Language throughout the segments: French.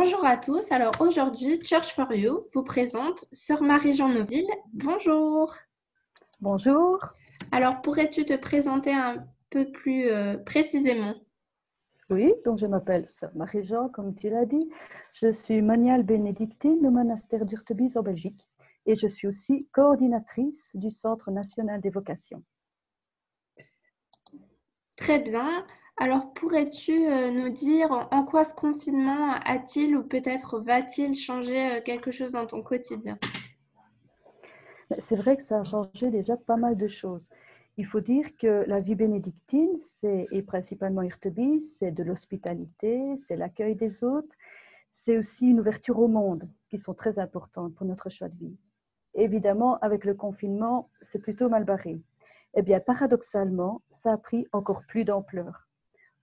Bonjour à tous. Alors aujourd'hui, Church for You vous présente Sœur Marie-Jean Neuville. Bonjour. Bonjour. Alors pourrais-tu te présenter un peu plus précisément? Oui, donc je m'appelle Sœur Marie-Jean, comme tu l'as dit. Je suis moniale bénédictine au monastère d'Urtebise en Belgique et je suis aussi coordinatrice du Centre national des vocations. Très bien. Alors pourrais-tu nous dire en quoi ce confinement a-t-il ou peut-être va-t-il changer quelque chose dans ton quotidien? C'est vrai que ça a changé déjà pas mal de choses. Il faut dire que la vie bénédictine, et principalement Urtebise, c'est de l'hospitalité, c'est l'accueil des autres, c'est aussi une ouverture au monde qui sont très importantes pour notre choix de vie. Évidemment, avec le confinement, c'est plutôt mal barré. Eh bien, paradoxalement, ça a pris encore plus d'ampleur.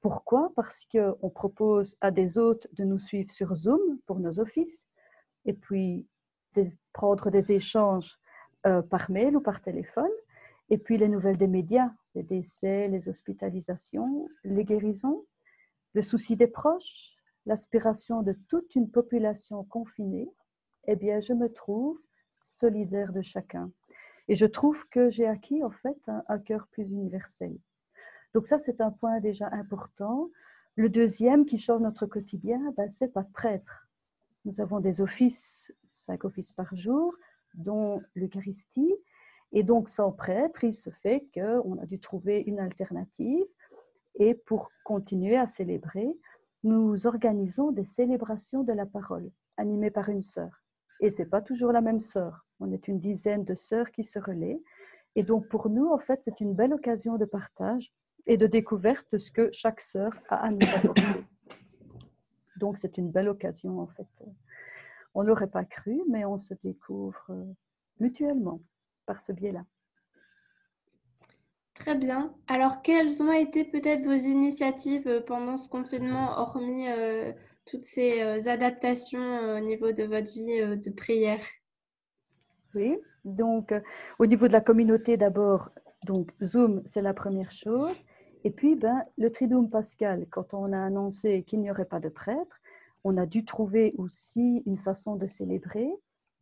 Pourquoi? Parce qu'on propose à des hôtes de nous suivre sur Zoom pour nos offices et puis prendre des échanges par mail ou par téléphone. Et puis les nouvelles des médias, les décès, les hospitalisations, les guérisons, le souci des proches, l'aspiration de toute une population confinée. Eh bien, je me trouve solidaire de chacun. Et je trouve que j'ai acquis en fait un cœur plus universel. Donc ça, c'est un point déjà important. Le deuxième qui change notre quotidien, c'est pas de prêtre. Nous avons des offices, 5 offices par jour, dont l'Eucharistie. Et donc, sans prêtre, il se fait qu'on a dû trouver une alternative. Et pour continuer à célébrer, nous organisons des célébrations de la parole, animées par une sœur. Et ce n'est pas toujours la même sœur. On est une dizaine de sœurs qui se relaient. Et donc, pour nous, en fait, c'est une belle occasion de partage et de découverte de ce que chaque sœur a à nous apporter. Donc, c'est une belle occasion, en fait. On ne l'aurait pas cru, mais on se découvre mutuellement par ce biais-là. Très bien. Alors quelles ont été peut-être vos initiatives pendant ce confinement, hormis toutes ces adaptations au niveau de votre vie de prière? Oui, donc au niveau de la communauté d'abord, donc Zoom, c'est la première chose. Et puis, le Triduum Pascal, quand on a annoncé qu'il n'y aurait pas de prêtre, on a dû trouver aussi une façon de célébrer.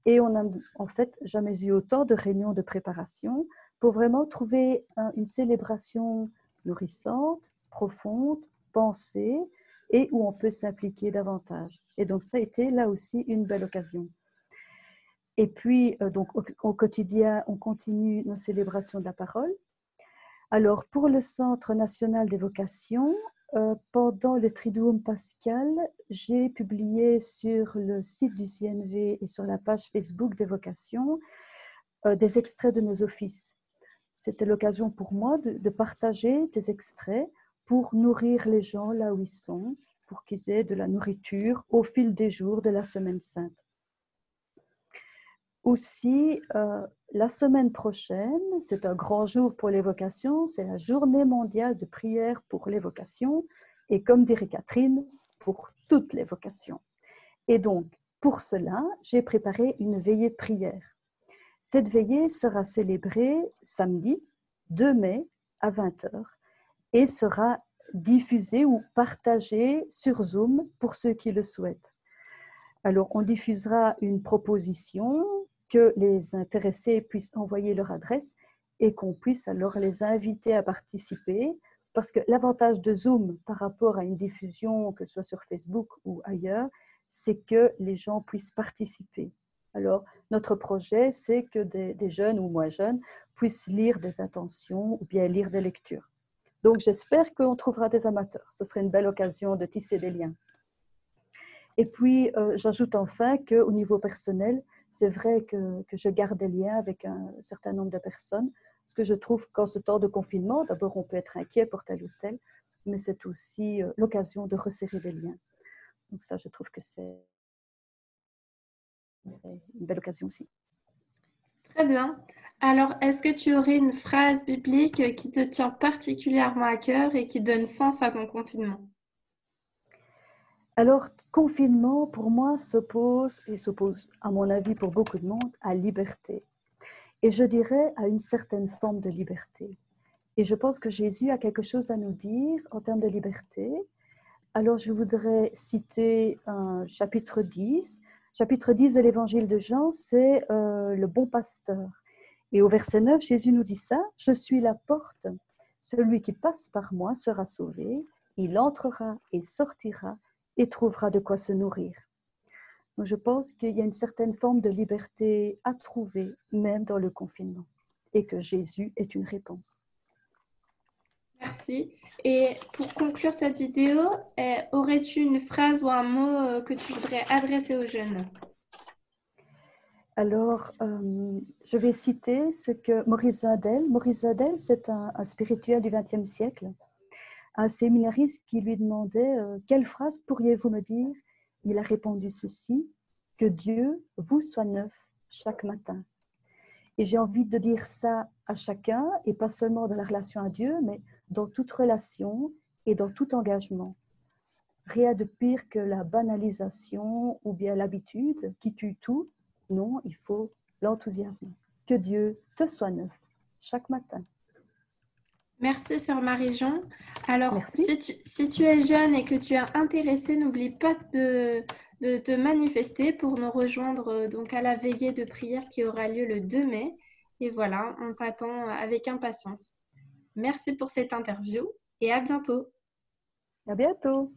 Et on n'a en fait jamais eu autant de réunions de préparation pour vraiment trouver une célébration nourrissante, profonde, pensée, et où on peut s'impliquer davantage. Et donc ça a été là aussi une belle occasion. Et puis, donc, au quotidien, on continue nos célébrations de la parole. Alors, pour le Centre national des vocations, pendant le Triduum Pascal, j'ai publié sur le site du CNV et sur la page Facebook des vocations des extraits de nos offices. C'était l'occasion pour moi de partager des extraits pour nourrir les gens là où ils sont, pour qu'ils aient de la nourriture au fil des jours de la Semaine Sainte. Aussi, la semaine prochaine, c'est un grand jour pour les vocations, c'est la journée mondiale de prière pour les vocations, et comme dirait Catherine, pour toutes les vocations. Et donc, pour cela, j'ai préparé une veillée de prière. Cette veillée sera célébrée samedi 2 mai à 20h et sera diffusée ou partagée sur Zoom pour ceux qui le souhaitent. Alors, on diffusera une proposition que les intéressés puissent envoyer leur adresse et qu'on puisse alors les inviter à participer. Parce que l'avantage de Zoom par rapport à une diffusion, que ce soit sur Facebook ou ailleurs, c'est que les gens puissent participer. Alors, notre projet, c'est que des jeunes ou moins jeunes puissent lire des intentions ou bien lire des lectures. Donc, j'espère qu'on trouvera des amateurs. Ce serait une belle occasion de tisser des liens. Et puis, j'ajoute enfin qu'au niveau personnel, c'est vrai que je garde des liens avec un certain nombre de personnes, parce que je trouve qu'en ce temps de confinement, d'abord, on peut être inquiet pour tel ou tel, mais c'est aussi l'occasion de resserrer des liens. Donc ça, je trouve que c'est une belle occasion aussi. Très bien. Alors, est-ce que tu aurais une phrase biblique qui te tient particulièrement à cœur et qui donne sens à ton confinement? Alors, confinement, pour moi, s'oppose, et s'oppose, à mon avis, pour beaucoup de monde, à liberté. Et je dirais à une certaine forme de liberté. Et je pense que Jésus a quelque chose à nous dire en termes de liberté. Alors, je voudrais citer un chapitre 10. Chapitre 10 de l'évangile de Jean, c'est le bon pasteur. Et au verset 9, Jésus nous dit ça, « Je suis la porte. Celui qui passe par moi sera sauvé. Il entrera et sortira et trouvera de quoi se nourrir. » Donc, je pense qu'il y a une certaine forme de liberté à trouver, même dans le confinement, et que Jésus est une réponse. Merci. Et pour conclure cette vidéo, aurais-tu une phrase ou un mot que tu voudrais adresser aux jeunes? Alors, je vais citer ce que Maurice Zadel, c'est un spirituel du XXe siècle, un séminariste qui lui demandait quelle phrase pourriez-vous me dire? Il a répondu ceci, que Dieu vous soit neuf chaque matin. Et j'ai envie de dire ça à chacun, et pas seulement dans la relation à Dieu, mais dans toute relation et dans tout engagement. Rien de pire que la banalisation ou bien l'habitude qui tue tout. Non, il faut l'enthousiasme. Que Dieu te soit neuf chaque matin. Merci, sœur Marie-Jean. Alors, Merci. si tu es jeune et que tu es intéressée, n'oublie pas de te manifester pour nous rejoindre donc à la veillée de prière qui aura lieu le 2 mai. Et voilà, on t'attend avec impatience. Merci pour cette interview et à bientôt. À bientôt.